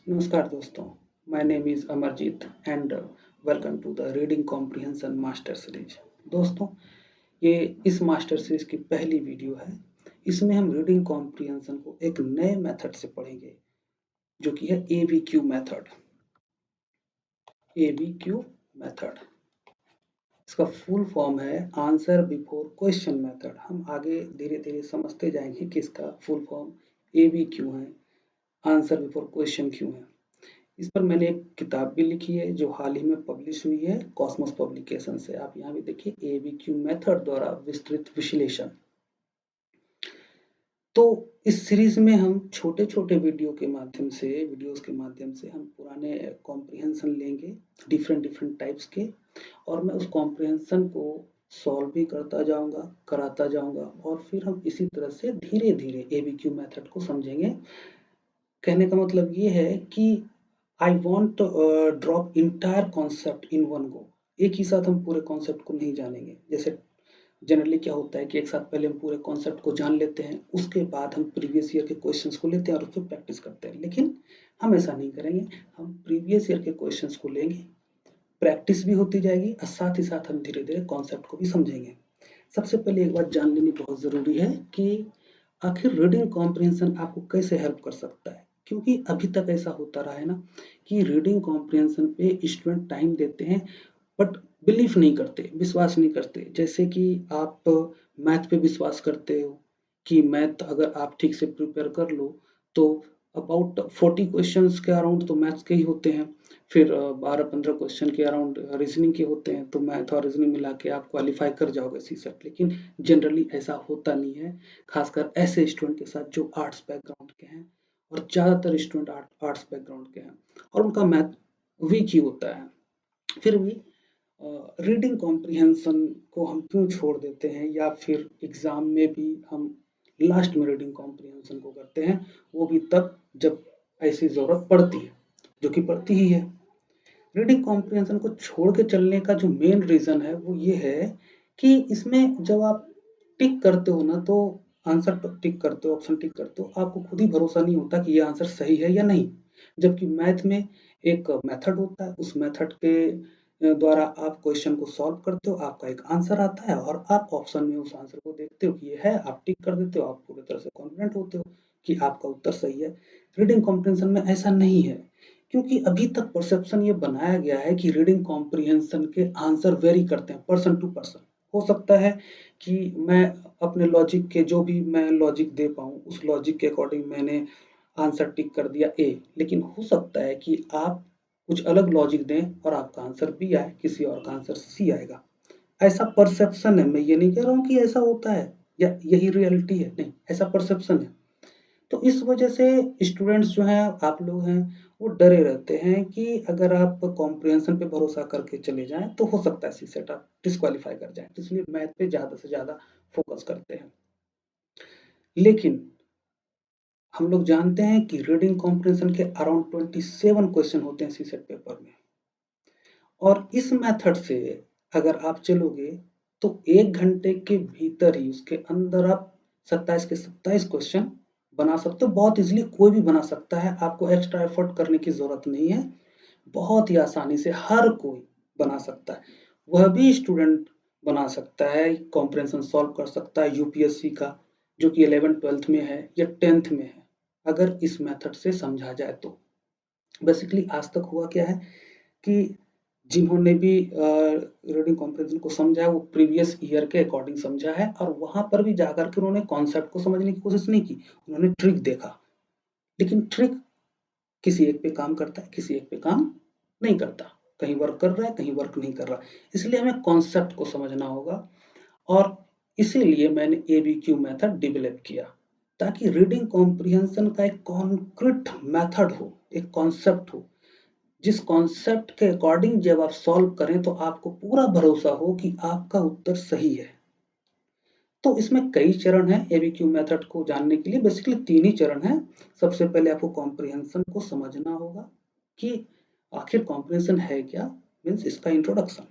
नमस्कार दोस्तों, my name is Amarjeet and welcome to the reading comprehension master series. दोस्तों, ये इस मास्टर सीरीज की पहली वीडियो है। इसमें हम रीडिंग कॉम्प्रिहेंशन को एक नए मेथड से पढ़ेंगे, जो कि है एबीक्यू मेथड। एबीक्यू मेथड, इसका फुल फॉर्म है आंसर बिफोर क्वेश्चन मेथड। हम आगे धीरे धीरे समझते जाएंगे कि इसका फुल फॉर्म एबीक्यू है, आंसर बिफोर क्वेश्चन क्यों है। इस पर मैंने एक किताब भी लिखी है जो हाल ही में पब्लिश हुई है कॉस्मोस पब्लिकेशन से। आप यहाँ भी देखिए, एबीक्यू मेथड द्वारा विस्तृत विश्लेषण। तो इस सीरीज में हम छोटे-छोटे वीडियोस के माध्यम से हम पुराने कॉम्प्रिहेंशन लेंगे, डिफरेंट टाइप्स के, और मैं उस कॉम्प्रिहेंशन को सॉल्व भी करता जाऊंगा, कराता जाऊंगा, और फिर हम इसी तरह से धीरे-धीरे एबीक्यू मेथड को समझेंगे। कहने का मतलब ये है कि I want drop entire concept in one go. एक ही साथ हम पूरे कॉन्सेप्ट को नहीं जानेंगे। जैसे जनरली क्या होता है कि एक साथ पहले हम पूरे कॉन्सेप्ट को जान लेते हैं, उसके बाद हम प्रीवियस ईयर के क्वेश्चंस को लेते हैं और उस पर प्रैक्टिस करते हैं। लेकिन हम ऐसा नहीं करेंगे, हम प्रीवियस ईयर के क्वेश्चंस को लेंगे, प्रैक्टिस भी होती जाएगी और साथ ही साथ हम धीरे धीरे कॉन्सेप्ट को भी समझेंगे। सबसे पहले एक बात जान लेनी बहुत ज़रूरी है कि आखिर रीडिंग कॉम्प्रिहेंशन आपको कैसे हेल्प कर सकता है। क्योंकि अभी तक ऐसा होता रहा है ना कि रीडिंग कॉम्प्रिहेंशन पे स्टूडेंट टाइम देते हैं बट बिलीव नहीं करते, विश्वास नहीं करते। जैसे कि आप मैथ पे विश्वास करते हो कि मैथ अगर आप ठीक से प्रिपेयर कर लो तो अबाउट 40 क्वेश्चंस के अराउंड तो मैथ्स के ही होते हैं। फिर 12-15 क्वेश्चन के अराउंड रीजनिंग के होते हैं, तो मैथ और रीजनिंग मिला के आप क्वालिफाई कर जाओगे सीसेट। लेकिन जनरली ऐसा होता नहीं है, खासकर ऐसे स्टूडेंट के साथ जो आर्ट्स बैकग्राउंड के हैं, और ज़्यादातर स्टूडेंट आर्ट्स बैकग्राउंड के हैं और उनका मैथ वीक ही होता है। फिर भी रीडिंग कॉम्प्रिहेंशन को हम क्यों छोड़ देते हैं, या फिर एग्ज़ाम में भी हम लास्ट में रीडिंग कॉम्प्रिहेंशन को करते हैं, वो भी तब जब ऐसी ज़रूरत पड़ती है, जो कि पड़ती ही है। रीडिंग कॉम्प्रिहेंशन को छोड़ के चलने का जो मेन रीज़न है वो ये है कि इसमें जब आप टिक करते हो ना, तो आंसर पर टिक करते हो, ऑप्शन टिक करते हो, आपको खुद ही भरोसा नहीं होता कि ये आंसर सही है या नहीं। जबकि मैथ में एक मेथड होता है, उस मेथड के द्वारा आप क्वेश्चन को सॉल्व करते हो, आपका एक आंसर आता है और आप ऑप्शन में उस आंसर को देखते हो कि ये है, आप टिक कर देते हो, आप पूरी तरह से कॉन्फिडेंट होते हो कि आपका उत्तर सही है। रीडिंग कॉम्प्रिहेंशन में ऐसा नहीं है, क्योंकि अभी तक परसेप्शन ये बनाया गया है कि रीडिंग कॉम्प्रिहेंशन के आंसर वेरी करते हैं पर्सन टू पर्सन। हो सकता है कि मैं अपने लॉजिक के, जो भी मैं लॉजिक दे पाऊँ, उस लॉजिक के अकॉर्डिंग मैंने आंसर टिक कर दिया ए, लेकिन हो सकता है कि आप कुछ अलग लॉजिक दें और आपका आंसर बी आए, किसी और का आंसर सी आएगा। ऐसा परसेप्शन है, मैं ये नहीं कह रहा हूँ कि ऐसा होता है या यही रियलिटी है, नहीं, ऐसा परसेप्शन है। तो इस वजह से स्टूडेंट्स जो हैं, आप लोग हैं, वो डरे रहते हैं कि अगर आप कॉम्प्रिहेंशन पे भरोसा करके चले जाएं तो हो सकता है सी सेट आप डिस्क्वालीफाई कर जाएं, तो इसलिए मैथ पे ज़्यादा से ज़्यादा फोकस करते हैं। लेकिन हम लोग जानते हैं कि रीडिंग कॉम्प्रिहेंशन के अराउंड 27 क्वेश्चन होते हैं सी सेट पेपर में, और इस मेथड से अगर आप चलोगे तो 1 घंटे के भीतर ही उसके अंदर आप 27 के 27 क्वेश्चन बना सकते हो। बहुत ईज़िली कोई भी बना सकता है, आपको एक्स्ट्रा एफर्ट करने की ज़रूरत नहीं है। बहुत ही आसानी से हर कोई बना सकता है। वह भी स्टूडेंट बना सकता है, कॉम्प्रिहेंशन सॉल्व कर सकता है यूपीएससी का, जो कि 11th-12th में है या 10th में है, अगर इस मेथड से समझा जाए तो। बेसिकली आज तक हुआ क्या है कि जिन्होंने भी रीडिंग कॉम्प्रिहेंशन को समझा है, वो प्रीवियस ईयर के अकॉर्डिंग समझा है, और वहाँ पर भी जाकर के उन्होंने कॉन्सेप्ट को समझने की कोशिश नहीं की, उन्होंने ट्रिक देखा। लेकिन ट्रिक किसी एक पे काम करता है, किसी एक पे काम नहीं करता। कहीं वर्क कर रहा है, कहीं वर्क नहीं कर रहा। इसलिए हमें कॉन्सेप्ट को समझना होगा, और इसीलिए मैंने एबीक्यू मेथड डेवलप किया, ताकि रीडिंग कॉम्प्रिहेंशन का एक कॉन्क्रीट मेथड हो, एक कॉन्सेप्ट हो, जिस कॉन्सेप्ट के अकॉर्डिंग जब आप सॉल्व करें तो आपको पूरा भरोसा हो कि आपका उत्तर सही है। तो इसमें कई चरण हैं एबीक्यू मेथड को जानने के लिए। बेसिकली 3 ही चरण हैं। सबसे पहले आपको कॉम्प्रिहेंशन को समझना होगा कि आखिर कॉम्प्रिहेंशन है क्या, मीन्स इसका इंट्रोडक्शन।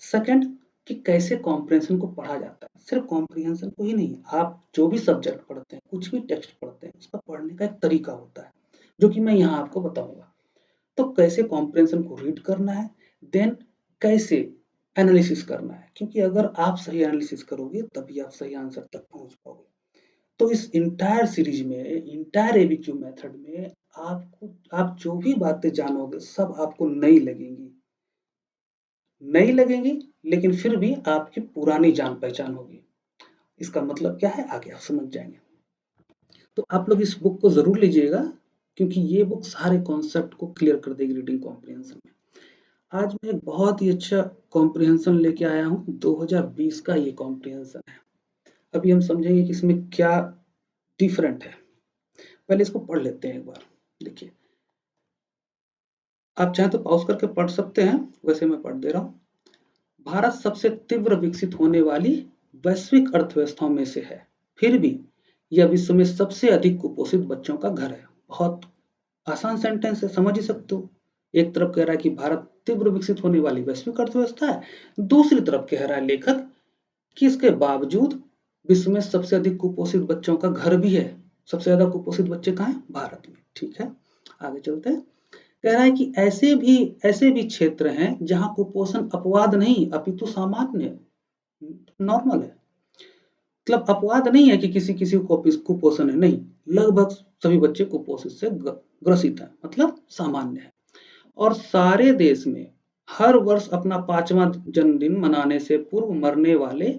सेकंड, कि कैसे कॉम्प्रिहेंशन को पढ़ा जाता है। सिर्फ कॉम्प्रिहेंशन को ही नहीं, आप जो भी सब्जेक्ट पढ़ते हैं, कुछ भी टेक्स्ट पढ़ते हैं, उसका पढ़ने का एक तरीका होता है। जो कि मैं यहाँ आपको बताऊंगा। तो कैसे कॉम्प्रिहेंशन को रीड करना है, देन कैसे एनालिसिस करना है, क्योंकि अगर आप सही एनालिसिस करोगे तभी आप सही आंसर तक पहुंच पाओगे। तो इस इंटायर सीरीज में, इंटायर एबीक्यू मेथड में आप जो भी बातें जानोगे सब आपको नई लगेंगी, लेकिन फिर भी आपकी पुरानी जान पहचान होगी। इसका मतलब क्या है आगे आप समझ जाएंगे। तो आप लोग इस बुक को जरूर लीजिएगा, क्योंकि ये बुक सारे कॉन्सेप्ट को क्लियर कर देगी रीडिंग कॉम्प्रिहेंशन में। आज मैं एक बहुत ही अच्छा कॉम्प्रिहेंशन लेके आया हूँ, 2020 का ये कॉम्प्रिहेंशन है। अभी हम समझेंगे कि इसमें क्या डिफरेंट है। पहले इसको पढ़ लेते हैं एक बार। देखिए, आप चाहें तो पॉज करके पढ़ सकते हैं, वैसे मैं पढ़ दे रहा हूँ। भारत सबसे तीव्र विकसित होने वाली वैश्विक अर्थव्यवस्थाओं में से है, फिर भी यह विश्व में सबसे अधिक कुपोषित बच्चों का घर है। बहुत आसान सेंटेंस है, समझ ही सकते हो। एक तरफ कह रहा है कि भारत तीव्र विकसित होने वाली वैश्विक अर्थव्यवस्था है, दूसरी तरफ कह रहा है लेखक कि इसके बावजूद विश्व में सबसे अधिक कुपोषित बच्चों का घर भी है। सबसे ज्यादा कुपोषित बच्चे कहाँ हैं? भारत में। ठीक है, आगे चलते हैं। कह रहा है कि ऐसे भी क्षेत्र हैं जहां कुपोषण अपवाद नहीं अपितु सामान्य, नॉर्मल है। मतलब अपवाद नहीं है कि किसी किसी को कुपोषण है, नहीं, लगभग सभी बच्चे कुपोषित से ग्रसित हैं, मतलब सामान्य है। और सारे देश में हर वर्ष अपना 5वां जन्मदिन मनाने से पूर्व मरने वाले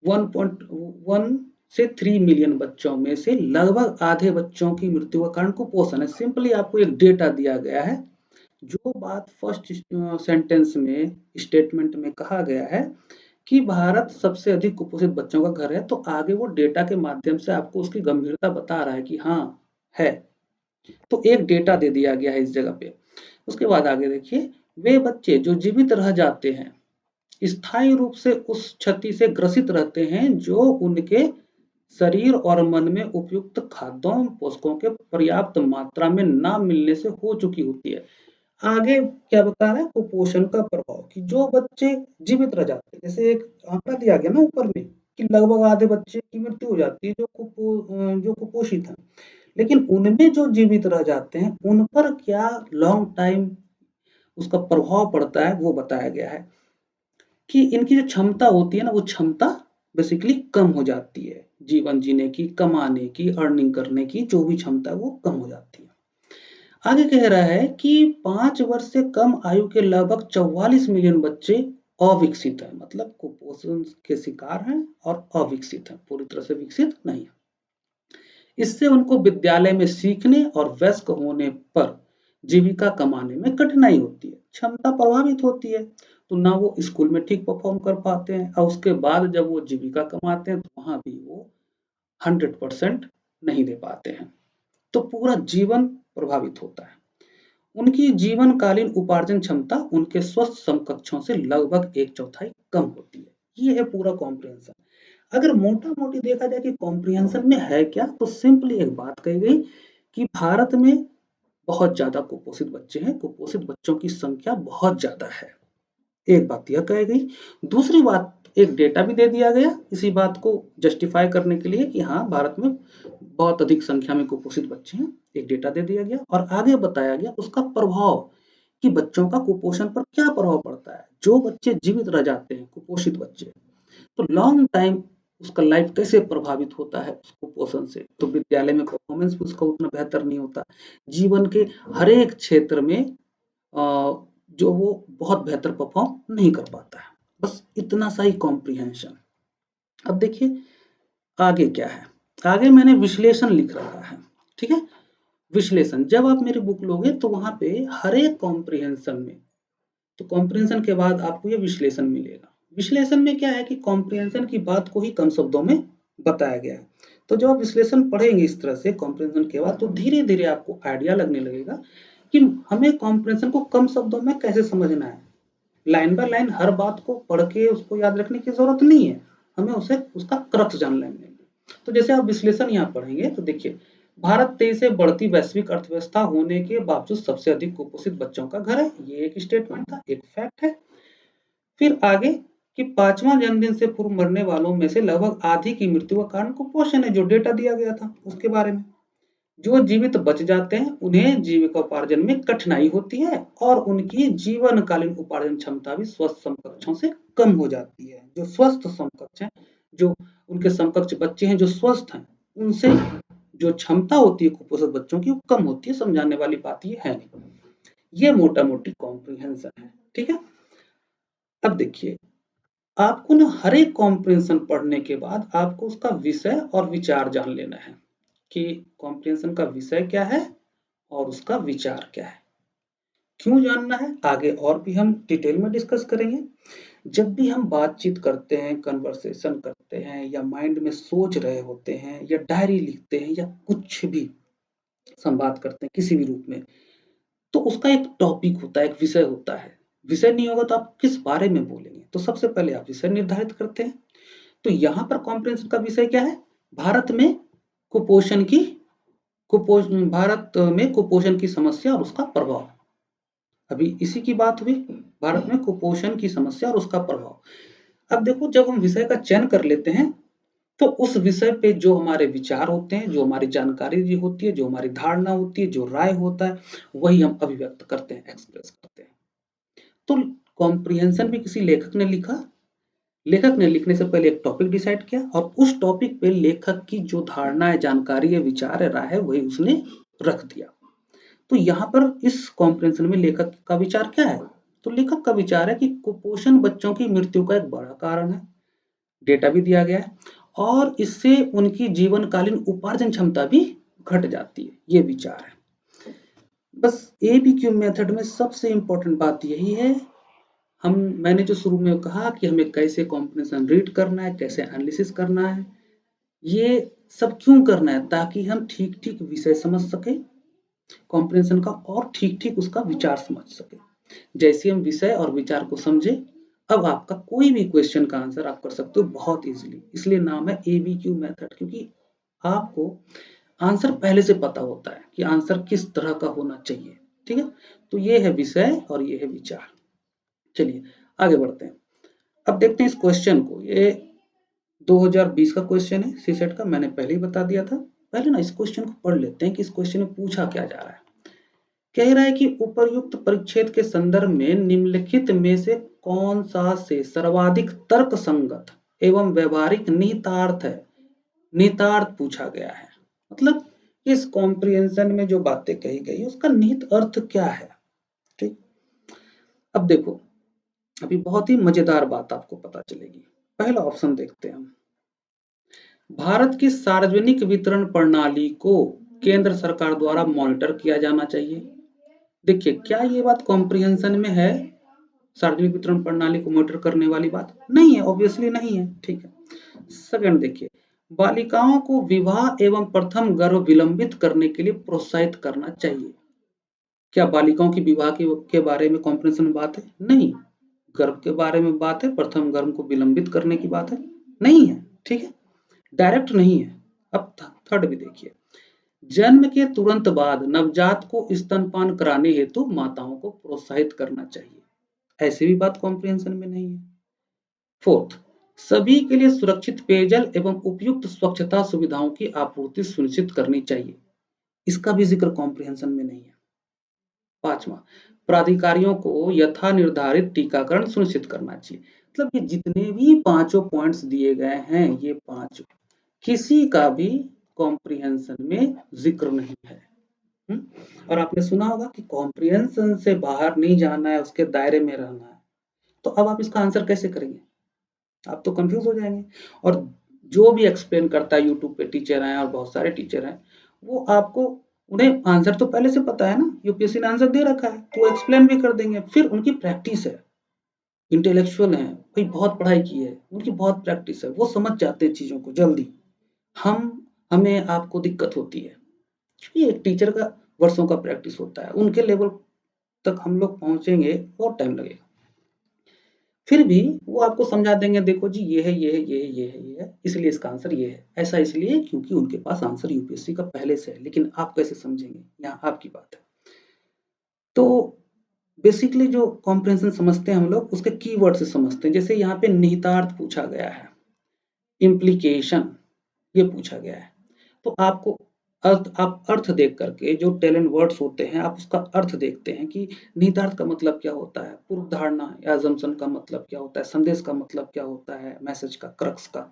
1.1 से 3 मिलियन बच्चों में से लगभग आधे बच्चों की मृत्यु का कारण कुपोषण है। सिंपली आपको एक डेटा दिया गया है। जो बात फर्स्ट सेंटेंस में स्टेटमेंट में कहा गया है कि भारत सबसे अधिक कुपोषित बच्चों का घर है, तो आगे वो डेटा के माध्यम से आपको उसकी गंभीरता बता रहा है कि हाँ है। तो एक डेटा दे दिया गया है इस जगह पे। उसके बाद आगे देखिए, वे बच्चे जो जीवित रह जाते हैं स्थायी रूप से उस क्षति से ग्रसित रहते हैं जो उनके शरीर और मन में उपयुक्त खाद्यों पोषकों के पर्याप्त मात्रा में ना मिलने से हो चुकी होती है। आगे क्या बता रहा है? कुपोषण का प्रभाव, कि जो बच्चे जीवित रह जाते हैं, जैसे एक आंकड़ा दिया गया ना ऊपर में कि लगभग आधे बच्चे की मृत्यु हो जाती है जो कुपोषित हैं, लेकिन उनमें जो जीवित रह जाते हैं उन पर क्या लॉन्ग टाइम उसका प्रभाव पड़ता है वो बताया गया है कि इनकी जो क्षमता होती है ना, वो क्षमता बेसिकली कम हो जाती है। जीवन जीने की, कमाने की, अर्निंग करने की जो भी क्षमता है वो कम हो जाती है। आगे कह रहा है कि 5 वर्ष से कम आयु के लगभग 44 मिलियन बच्चे अविकसित हैं, मतलब कुपोषण के शिकार हैं और अविकसित हैं, पूरी तरह से विकसित नहीं है। इससे उनको विद्यालय में सीखने और वयस्क होने पर जीविका कमाने में कठिनाई होती है, क्षमता प्रभावित होती है, तो ना वो स्कूल में ठीक परफॉर्म कर पाते हैं और उसके बाद जब वो जीविका कमाते हैं तो वहां भी वो 100% नहीं दे पाते हैं, तो पूरा जीवन प्रभावित होता है। उनकी जीवनकालीन उपार्जन क्षमता उनके स्वस्थ समकक्षों से लगभग 1/4 कम होती है। ये है पूरा कॉम्प्रिहेंशन। अगर मोटा मोटी देखा जाए कि कॉम्प्रिहेंशन में है क्या, तो सिंपली एक बात कही गई कि भारत में बहुत ज्यादा कुपोषित बच्चे हैं, कुपोषित बच्चों की संख्या बहुत ज्यादा है, एक बात यह कही गई। दूसरी बात, एक डेटा भी दे दिया गया इसी बात को जस्टिफाई करने के लिए कि हाँ भारत में बहुत अधिक संख्या में कुपोषित बच्चे हैं, एक डेटा दे दिया गया और आगे बताया गया उसका प्रभाव कि बच्चों का कुपोषण पर क्या प्रभाव पड़ता है। जो बच्चे जीवित रह जाते हैं कुपोषित बच्चे, तो लॉन्ग टाइम उसका लाइफ कैसे प्रभावित होता है कुपोषण से, तो विद्यालय में परफॉर्मेंस भी उसका उतना बेहतर नहीं होता, जीवन के हर एक क्षेत्र में जो वो बहुत बेहतर परफॉर्म नहीं कर पाता है। बस इतना सा ही कॉम्प्रिहेंशन। अब देखिए आगे क्या है। आगे मैंने विश्लेषण लिख रखा है, ठीक है। विश्लेषण, जब आप मेरी बुक लोगे तो वहां पे हर एक कॉम्प्रिहेंशन में, तो कॉम्प्रिहेंशन के बाद आपको ये विश्लेषण मिलेगा। विश्लेषण में क्या है कि कॉम्प्रिहेंशन की बात को ही कम शब्दों में बताया गया है। तो जब आप विश्लेषण पढ़ेंगे इस तरह से कॉम्प्रिहेंशन के बाद, तो धीरे धीरे आपको आइडिया लगने लगेगा कि हमें कॉम्प्रिहेंशन को कम शब्दों में कैसे समझना है। लाइन बाय लाइन हर बात को पढ़ के उसको याद रखने की जरूरत नहीं है, हमें उसे उसका क्रक्स जान लेंगे। तो जैसे आप विश्लेषण यहाँ पढ़ेंगे तो देखिए, भारत तेजी से बढ़ती वैश्विक अर्थव्यवस्था होने के बावजूद सबसे अधिक कुपोषित बच्चों का घर है, ये एक स्टेटमेंट था, एक फैक्ट है। फिर आगे कि 5वां जन्मदिन से पूर्व मरने वालों में से लगभग आधी की मृत्यु का कारण कुपोषण है, जो डेटा दिया गया था उसके बारे में। जो जीवित बच जाते हैं उन्हें जीविकोपार्जन में कठिनाई होती है और उनकी जीवनकालीन उपार्जन क्षमता भी स्वस्थ समकक्षों से कम हो जाती है। जो स्वस्थ समकक्ष हैं, जो उनके समकक्ष बच्चे हैं जो स्वस्थ हैं, उनसे जो क्षमता होती है कुपोषित बच्चों की वो कम होती है। समझाने वाली बात ये है नहीं। ये मोटा मोटी कॉम्प्रिहेंशन है, ठीक है। अब देखिए, आपको ना हर एक कॉम्प्रिहेंशन पढ़ने के बाद आपको उसका विषय और विचार जान लेना है कि कॉम्प्रिहेंशन का विषय क्या है और उसका विचार क्या है। क्यों जानना है आगे और भी हम डिटेल में डिस्कस करेंगे। जब भी हम बातचीत करते हैं, कन्वर्सेशन करते हैं या माइंड में सोच रहे होते हैं या डायरी लिखते हैं या कुछ भी संवाद करते हैं किसी भी रूप में, तो उसका एक टॉपिक होता है, एक विषय होता है। विषय नहीं होगा तो आप किस बारे में बोलेंगे? तो सबसे पहले आप विषय निर्धारित करते हैं। तो यहाँ पर कॉम्प्रिहेंशन का विषय क्या है? भारत में कुपोषण की समस्या और उसका प्रभाव। अभी इसी की बात हुई, भारत में कुपोषण की समस्या और उसका प्रभाव। अब देखो, जब हम विषय का चयन कर लेते हैं तो उस विषय पे जो हमारे विचार होते हैं, जो हमारी जानकारी होती है, जो हमारी धारणा होती है, जो राय होता है, वही हम अभिव्यक्त करते हैं, एक्सप्रेस करते हैं। तो कॉम्प्रिहेंशन भी किसी लेखक ने लिखा। लेखक ने लिखने से पहले एक टॉपिक डिसाइड किया और उस टॉपिक पे लेखक की जो धारणा है, जानकारी है, विचार है, राय है, वही उसने रख दिया। तो यहाँ पर इस कॉम्प्रिहेंशन में लेखक का विचार क्या है? तो लेखक का विचार है कि कुपोषण बच्चों की मृत्यु का एक बड़ा कारण है। डेटा भी दिया गया है और इससे उनकी जीवनकालीन उपार्जन क्षमता भी घट जाती है। ये विचार है। बस एबीक्यू मेथड में सबसे इंपॉर्टेंट बात यही है, मैंने जो शुरू में कहा कि हमें कैसे कॉम्प्रिहेंशन रीड करना है, कैसे एनालिसिस करना है, ये सब क्यों करना है? ताकि हम ठीक ठीक विषय समझ सके कॉम्प्रिहेंशन का और ठीक ठीक उसका विचार समझ सके। जैसे हम विषय और विचार को समझे, अब आपका कोई भी क्वेश्चन का आंसर आप कर सकते हो बहुत इजीली। इसलिए नाम है एबीक्यू मेथड, क्योंकि आपको आंसर पहले से पता होता है कि आंसर किस तरह का होना चाहिए। ठीक है, तो ये है विषय और ये है विचार। चलिए आगे बढ़ते हैं। अब देखते हैं इस क्वेश्चन को। ये 2020 का क्वेश्चन है सीसेट का, मैंने पहले ही बता दिया था। पहले ना इस क्वेश्चन को पढ़ लेते हैं कि इस क्वेश्चन में पूछा क्या जा रहा है। कह रहा है कि उपर्युक्त परिच्छेद के संदर्भ में निम्नलिखित में से कौन सा से सर्वाधिक तर्क संगत एवं व्यवहारिक निहितार्थ है? निहितार्थ पूछा गया है, मतलब इस कॉम्प्रिहेंशन में जो बातें कही गई उसका निहित अर्थ क्या है। ठीक, अब देखो, अभी बहुत ही मजेदार बात आपको पता चलेगी। पहला ऑप्शन देखते हैं हम। भारत की सार्वजनिक वितरण प्रणाली को केंद्र सरकार द्वारा मॉनिटर किया जाना चाहिए। देखिए, क्या ये बात कॉम्प्रिहेंशन में है? सार्वजनिक वितरण प्रणाली को मॉनिटर करने वाली बात नहीं है, ऑब्वियसली नहीं है। ठीक है, सेकंड देखिए, बालिकाओं को विवाह एवं प्रथम गर्भ विलंबित करने के लिए प्रोत्साहित करना चाहिए। क्या बालिकाओं की विवाह के बारे में कॉम्प्रिहेंशन में बात है? नहीं। गर्भ के बारे में बात है, प्रथम गर्भ को विलंबित करने की बात है? नहीं है। ठीक है, डायरेक्ट नहीं है। अब थर्ड भी देखिए, जन्म के तुरंत बाद नवजात को स्तनपान कराने हेतु माताओं को प्रोत्साहित करना चाहिए। ऐसी भी बात कॉम्प्रिहेंशन में नहीं है। फोर्थ, सभी के लिए सुरक्षित पेयजल एवं उपयुक्त स्वच्छता सुविधाओं की आपूर्ति सुनिश्चित करनी चाहिए। इसका भी जिक्र कॉम्प्रिहेंशन में नहीं है। पांचवा, प्राधिकारियों को यथा निर्धारित टीकाकरण सुनिश्चित करना चाहिए। मतलब ये जितने भी पांचों पॉइंट्स दिए गए हैं, ये पांच, किसी का भी कॉम्प्रिहेंशन में जिक्र नहीं है। और आपने सुना होगा कि कॉम्प्रिहेंशन से बाहर नहीं जाना है, उसके दायरे में रहना है। तो अब आप इसका आंसर कैसे करेंगे? आप तो कंफ्यूज हो जाएंगे। और जो भी एक्सप्लेन करता है, यूट्यूब पे टीचर हैं और बहुत सारे टीचर हैं, वो आपको, उन्हें आंसर तो पहले से पता है ना, यूपीएससी ने आंसर दे रखा है तो वो एक्सप्लेन भी कर देंगे। फिर उनकी प्रैक्टिस है, इंटेलेक्चुअल है भाई, बहुत पढ़ाई की है, उनकी बहुत प्रैक्टिस है, वो समझ जाते हैं चीजों को जल्दी। हमें आपको दिक्कत होती है क्योंकि एक टीचर का वर्षों का प्रैक्टिस होता है, उनके लेवल तक हम लोग पहुंचेंगे बहुत टाइम लगेगा। फिर भी वो आपको समझा देंगे, देखो जी ये है, ये है, ये है, ये है, ये है, इसलिए इसका आंसर ये है। ऐसा इसलिए क्योंकि उनके पास आंसर यूपीएससी का पहले से है। लेकिन आप कैसे समझेंगे, यहाँ आपकी बात है। तो बेसिकली जो कॉम्प्रिहेंशन समझते हैं हम लोग, उसके कीवर्ड से समझते हैं। जैसे यहाँ पे निहितार्थ पूछा गया है, इम्प्लीकेशन ये पूछा गया है, तो आपको आप अर्थ देख करके, जो टैलेंट वर्ड्स होते हैं आप उसका अर्थ देखते हैं कि निहितार्थ का मतलब क्या होता है, पूर्व धारणा या assumption का मतलब क्या होता है, संदेश का मतलब क्या होता है, मैसेज का, क्रक्स का,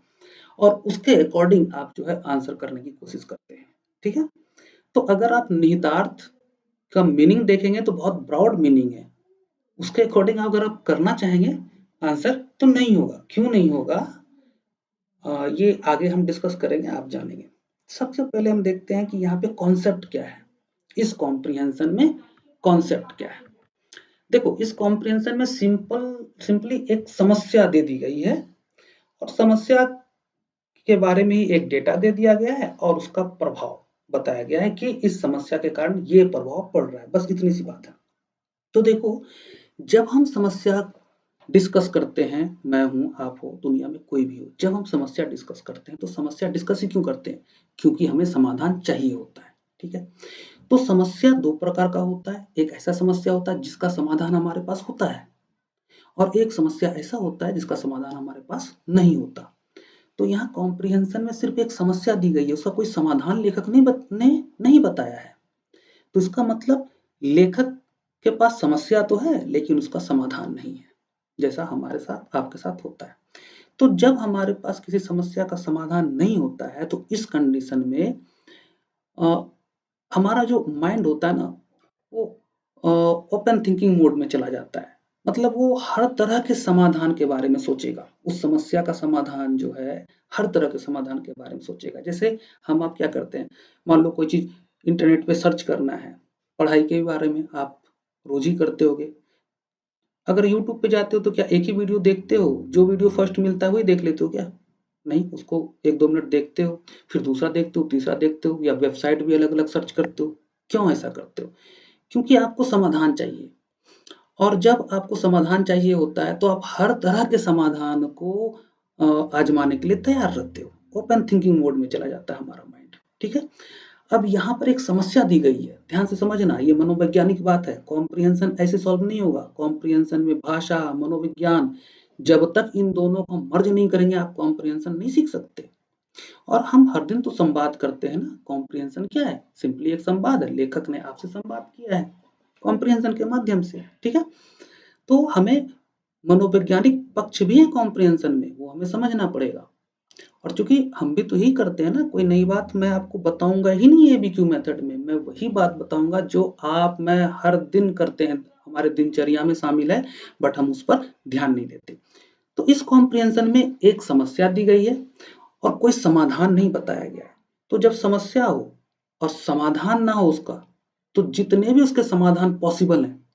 और उसके अकॉर्डिंग आप जो है आंसर करने की कोशिश करते हैं। ठीक है, तो अगर आप निहितार्थ का मीनिंग देखेंगे तो बहुत ब्रॉड मीनिंग है, उसके अकॉर्डिंग अगर आप करना चाहेंगे आंसर तो नहीं होगा। क्यों नहीं होगा, ये आगे हम डिस्कस करेंगे, आप जानेंगे। सबसे पहले हम देखते हैं कि यहाँ पे कॉन्सेप्ट क्या है, इस कॉम्प्रिहेंशन में कॉन्सेप्ट क्या है। देखो, इस कॉम्प्रिहेंशन में सिंपली एक समस्या दे दी गई है और समस्या के बारे में ही एक डेटा दे दिया गया है और उसका प्रभाव बताया गया है कि इस समस्या के कारण ये प्रभाव पड़ रहा है, बस इतनी सी बात है। तो देखो, जब हम समस्या डिस्कस करते हैं, मैं हूँ, आप हो, दुनिया में कोई भी हो, जब हम समस्या डिस्कस करते हैं तो समस्या डिस्कस ही क्यों करते हैं, क्योंकि हमें समाधान चाहिए होता है। ठीक है, तो समस्या दो प्रकार का होता है, एक ऐसा समस्या होता है जिसका समाधान हमारे पास होता है और एक समस्या ऐसा होता है जिसका समाधान हमारे पास नहीं होता। तो यहाँ कॉम्प्रिहेंशन में सिर्फ एक समस्या दी गई है, उसका कोई समाधान लेखक ने नहीं बताया है। तो इसका मतलब लेखक के पास समस्या तो है लेकिन उसका समाधान नहीं है, जैसा हमारे साथ, आपके साथ होता है। तो जब हमारे पास किसी समस्या का समाधान नहीं होता है तो इस कंडीशन में हमारा जो माइंड होता है ना, वो ओपन थिंकिंग मोड में चला जाता है। मतलब वो हर तरह के समाधान के बारे में सोचेगा, उस समस्या का समाधान जो है, हर तरह के समाधान के बारे में सोचेगा। जैसे हम आप क्या करते हैं, मान लो कोई चीज इंटरनेट पे सर्च करना है, पढ़ाई के बारे में आप रोज ही करते होगे। अगर यूट्यूब पे जाते हो तो क्या एक ही वीडियो देखते हो, जो वीडियो फर्स्ट मिलता है वही देख लेते हो क्या? नहीं, उसको 1-2 मिनट देखते हो, फिर दूसरा देखते हो, तीसरा देखते हो, या वेबसाइट भी अलग-अलग सर्च करते हो। क्यों ऐसा करते हो? क्योंकि आपको समाधान चाहिए, और जब आपको समाधान चाहिए होता है तो आप हर तरह के समाधान को आजमाने के लिए तैयार रहते हो। ओपन थिंकिंग मोड में चला जाता है हमारा माइंड। ठीक है, अब यहाँ पर एक समस्या दी गई है, ध्यान से समझना, ये मनोवैज्ञानिक बात है। कॉम्प्रिहेंशन ऐसे सॉल्व नहीं होगा। कॉम्प्रिहेंशन में भाषा, मनोविज्ञान, जब तक इन दोनों को मर्ज नहीं करेंगे आप कॉम्प्रिहेंशन नहीं सीख सकते। और हम हर दिन तो संवाद करते हैं ना। कॉम्प्रिहेंशन क्या है? सिंपली एक संवाद है, लेखक ने आपसे संवाद किया है कॉम्प्रिहेंशन के माध्यम से। ठीक है, तो हमें मनोवैज्ञानिक पक्ष भी है कॉम्प्रिहेंशन में, वो हमें समझना पड़ेगा। और चूंकि हम भी तो यही करते हैं ना, कोई नई बात मैं आपको बताऊंगा ही नहीं एबीक्यू मेथड में, मैं वही बात बताऊंगा जो आप मैं हर दिन करते हैं, हमारे दिनचर्या में शामिल है, बट हम उस पर ध्यान नहीं देते। तो इस कॉम्प्रिहेंशन में एक समस्या दी गई है और कोई समाधान नहीं बताया गया है। तो जब समस्या हो और समाधान ना हो उसका, तो जितने भी उसके समाधान पॉसिबल हैं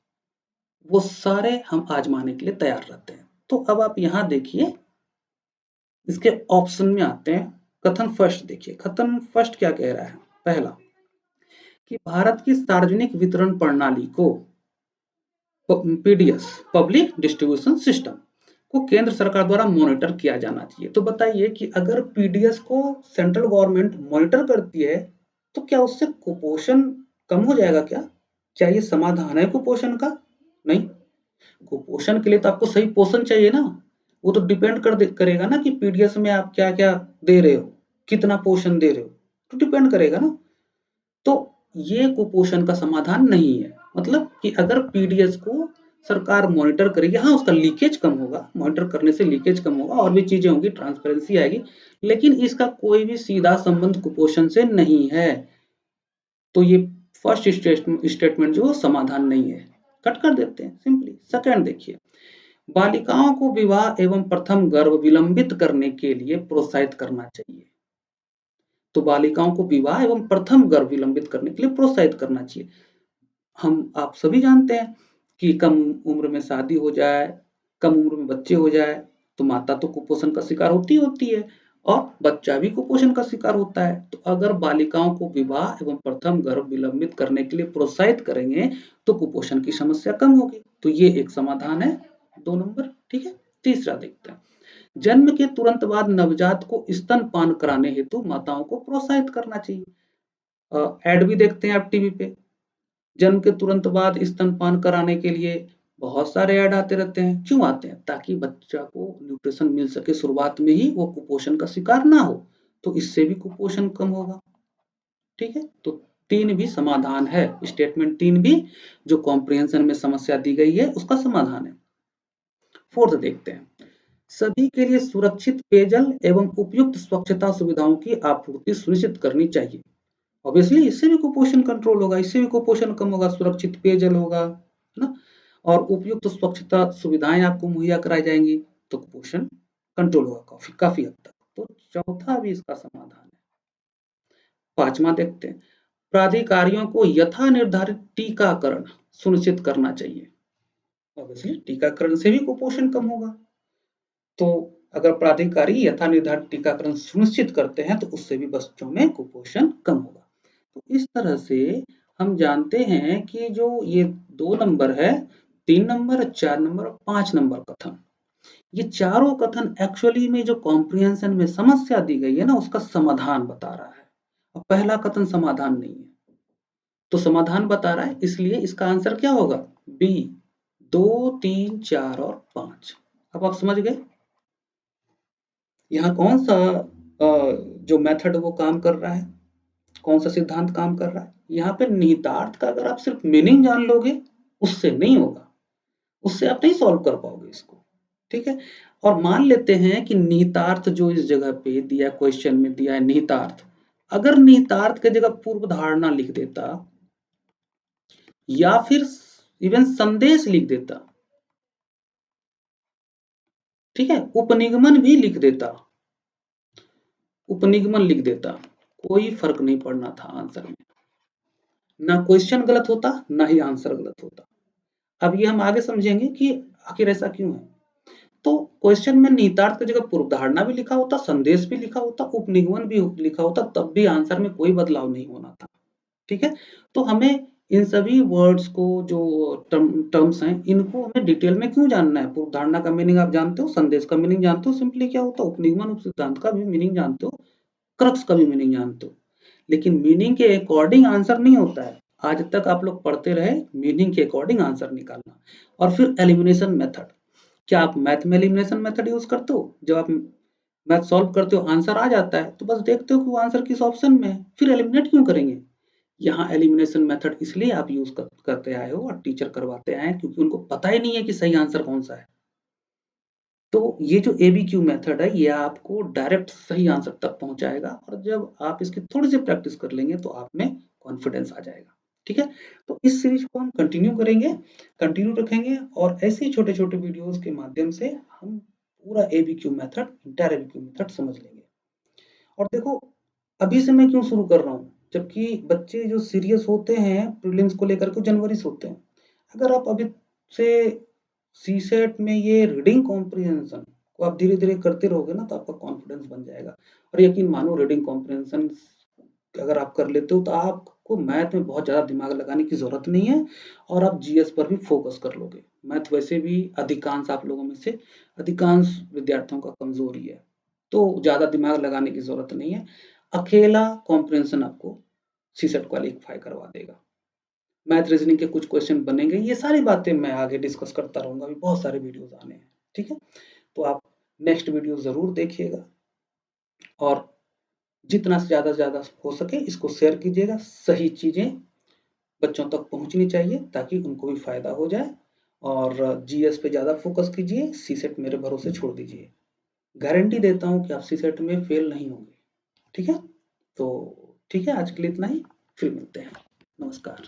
वो सारे हम आजमाने के लिए तैयार रहते हैं। तो अब आप यहाँ देखिए, इसके ऑप्शन में आते हैं। कथन फर्स्ट देखिए, कथन फर्स्ट क्या कह रहा है? पहला, कि भारत की सार्वजनिक वितरण प्रणाली को, पीडीएस, पब्लिक डिस्ट्रीब्यूशन सिस्टम, को केंद्र सरकार द्वारा मॉनिटर किया जाना चाहिए। तो बताइए कि अगर पीडीएस को सेंट्रल गवर्नमेंट मॉनिटर करती है तो क्या उससे कुपोषण कम हो जाएगा क्या? क्या ये समाधान है कुपोषण का? नहीं। कुपोषण के लिए तो आपको सही पोषण चाहिए ना, वो तो डिपेंड करेगा ना कि पीडीएस में आप क्या क्या दे रहे हो, कितना पोषण दे रहे हो, तो डिपेंड करेगा ना। तो ये कुपोषण का समाधान नहीं है। मतलब कि अगर पीडीएस को सरकार मॉनिटर करेगी, हाँ उसका लीकेज कम होगा, मॉनिटर करने से लीकेज कम होगा और भी चीजें होंगी, ट्रांसपेरेंसी आएगी, लेकिन इसका कोई भी सीधा संबंध कुपोषण से नहीं है। तो ये फर्स्ट स्टेटमेंट जो समाधान नहीं है, कट कर देते हैं सिंपली। सेकंड देखिए, बालिकाओं को विवाह एवं प्रथम गर्भ विलंबित करने के लिए प्रोत्साहित करना चाहिए। तो बालिकाओं को विवाह एवं प्रथम गर्भ विलंबित करने के लिए प्रोत्साहित करना चाहिए। हम आप सभी जानते हैं कि कम उम्र में शादी हो जाए, कम उम्र में बच्चे हो जाए तो माता तो कुपोषण का शिकार होती है और बच्चा भी कुपोषण का शिकार होता है। तो अगर बालिकाओं को विवाह एवं प्रथम गर्भ विलंबित करने के लिए प्रोत्साहित करेंगे तो कुपोषण की समस्या कम होगी। तो ये एक समाधान है, 2 नंबर। ठीक है, तीसरा देखते हैं, जन्म के तुरंत बाद नवजात को स्तनपान कराने हेतु माताओं को प्रोत्साहित करना चाहिए। एड भी देखते हैं आप टीवी पे, जन्म के तुरंत बाद स्तनपान कराने के लिए बहुत सारे ऐड आते रहते हैं। क्यों आते हैं? ताकि बच्चा को न्यूट्रिशन मिल सके, शुरुआत में ही वो कुपोषण का शिकार ना हो, तो इससे भी कुपोषण कम होगा। ठीक है, तो 3 भी समाधान है, स्टेटमेंट 3 भी जो कॉम्प्रिहेंशन में समस्या दी गई है उसका समाधान है। फोर्थ देखते हैं, सभी के लिए सुरक्षित पेयजल एवं उपयुक्त स्वच्छता सुविधाओं की आपूर्ति सुनिश्चित करनी चाहिए। ऑब्वियसली इससे भी कुपोषण कंट्रोल होगा, इससे भी कुपोषण कम होगा, सुरक्षित पेयजल होगा, है ना, और उपयुक्त स्वच्छता सुविधाएं आपको मुहैया कराई जाएंगी तो कुपोषण कंट्रोल होगा काफी हद तक। तो चौथा भी इसका समाधान है। पांचवा देखते हैं, प्राधिकारियों को यथा निर्धारित टीकाकरण सुनिश्चित करना चाहिए। ऑब्वियसली टीकाकरण से भी कुपोषण कम होगा, तो अगर प्राधिकारी यथा निर्धारित टीकाकरण सुनिश्चित करते हैं तो उससे भी बच्चों में कुपोषण कम होगा। तो इस तरह से हम जानते हैं कि जो ये 2 नंबर है, 3 नंबर, 4 नंबर और 5 नंबर कथन, ये चारों कथन एक्चुअली में जो कॉम्प्रिहेंशन में समस्या दी गई है ना उसका समाधान बता रहा है, और पहला कथन समाधान नहीं है। तो समाधान बता रहा है, इसलिए इसका आंसर क्या होगा? बी, 2, 3, 4 और 5। अब आप समझ गए यहाँ कौन सा जो मेथड वो काम कर रहा है, कौन सा सिद्धांत काम कर रहा है। यहाँ पे निहितार्थ का अगर आप सिर्फ मीनिंग जान लोगे उससे नहीं होगा, उससे आप नहीं सॉल्व कर पाओगे इसको, ठीक है। और मान लेते हैं कि निहितार्थ जो इस जगह पे दिया क्वेश्चन में दिया है निहितार्थ, अगर निहितार्थ की जगह पूर्व धारणा लिख देता या फिर इवन संदेश लिख देता, ठीक है, उपनिगमन भी लिख देता, उपनिगमन लिख देता, कोई फर्क नहीं पड़ना था आंसर में, ना क्वेश्चन गलत होता ना ही आंसर गलत होता। अब ये हम आगे समझेंगे कि आखिर ऐसा क्यों है। तो क्वेश्चन में निहितार्थ की जगह पूर्व धारणा भी लिखा होता, संदेश भी लिखा होता, उपनिगमन भी लिखा होता, तब भी आंसर में कोई बदलाव नहीं होना था, ठीक है। तो हमें इन सभी वर्ड्स को जो टर्म्स हैं इनको हमें डिटेल में क्यों जानना है। पूर्व धारणा का मीनिंग आप जानते हो, संदेश का मीनिंग जानते हो सिंपली क्या होता है, उपनिगमन उपसिद्धांत का भी मीनिंग जानते हो, क्रक्स का भी मीनिंग जानते हो, लेकिन मीनिंग के अकॉर्डिंग आंसर नहीं होता है। आज तक आप लोग पढ़ते रहे मीनिंग के अकॉर्डिंग आंसर निकालना। और फिर एलिमिनेशन मेथड, क्या आप मैथ में एलिमिनेशन मेथड यूज करते हो? जब आप मैथ सॉल्व करते हो आंसर आ जाता है तो बस देखते हो कि वो आंसर किस ऑप्शन में है, फिर एलिमिनेट क्यों करेंगे। यहाँ एलिमिनेशन मेथड इसलिए आप यूज करते आए हो और टीचर करवाते आए हैं क्योंकि उनको पता ही नहीं है कि सही आंसर कौन सा है। तो ये जो एबीक्यू मेथड है ये आपको डायरेक्ट सही आंसर तक पहुंचाएगा, और जब आप इसकी थोड़ी सी प्रैक्टिस कर लेंगे तो आप में कॉन्फिडेंस आ जाएगा, ठीक है। तो इस सीरीज को हम कंटिन्यू करेंगे, कंटिन्यू रखेंगे, और ऐसे ही छोटे छोटे वीडियोस के माध्यम से हम पूरा एबीक्यू मेथड, इंटायर एबीक्यू मेथड समझ लेंगे। और देखो अभी से मैं क्यों शुरू कर रहा हूँ, जबकि बच्चे जो सीरियस होते हैं प्रीलिम्स को लेकर के जनवरी से होते हैं। अगर आप अभी से सीसेट में ये रीडिंग कॉम्प्रिहेंशन को आप धीरे धीरे करते रहोगे ना तो आपका कॉन्फिडेंस बन जाएगा। और यकीन मानो रीडिंग कॉम्प्रिहेंशन अगर आप कर लेते हो तो आपको मैथ में बहुत ज़्यादा दिमाग लगाने की ज़रूरत नहीं है, और आप जीएस पर भी फोकस कर लोगे। मैथ वैसे भी अधिकांश आप लोगों में से अधिकांश विद्यार्थियों का कमजोरी है, तो ज़्यादा दिमाग लगाने की ज़रूरत नहीं है। अकेला कॉम्प्रिहेंशन आपको सीसेट क्वालिफाई करवा देगा। मैथ रीजनिंग के कुछ क्वेश्चन बनेंगे, ये सारी बातें मैं आगे डिस्कस करता रहूंगा, अभी बहुत सारे वीडियोस आने हैं, ठीक है। तो आप नेक्स्ट वीडियो जरूर देखिएगा, और जितना से ज़्यादा हो सके इसको शेयर कीजिएगा। सही चीज़ें बच्चों तक पहुंचनी चाहिए ताकि उनको भी फायदा हो जाए। और जीएस पे ज़्यादा फोकस कीजिए, सीसेट मेरे भरोसे छोड़ दीजिए। गारंटी देता हूँ कि आप सीसेट में फेल नहीं होंगे, ठीक है। तो ठीक है, आज के लिए इतना ही, फिर मिलते हैं, नमस्कार।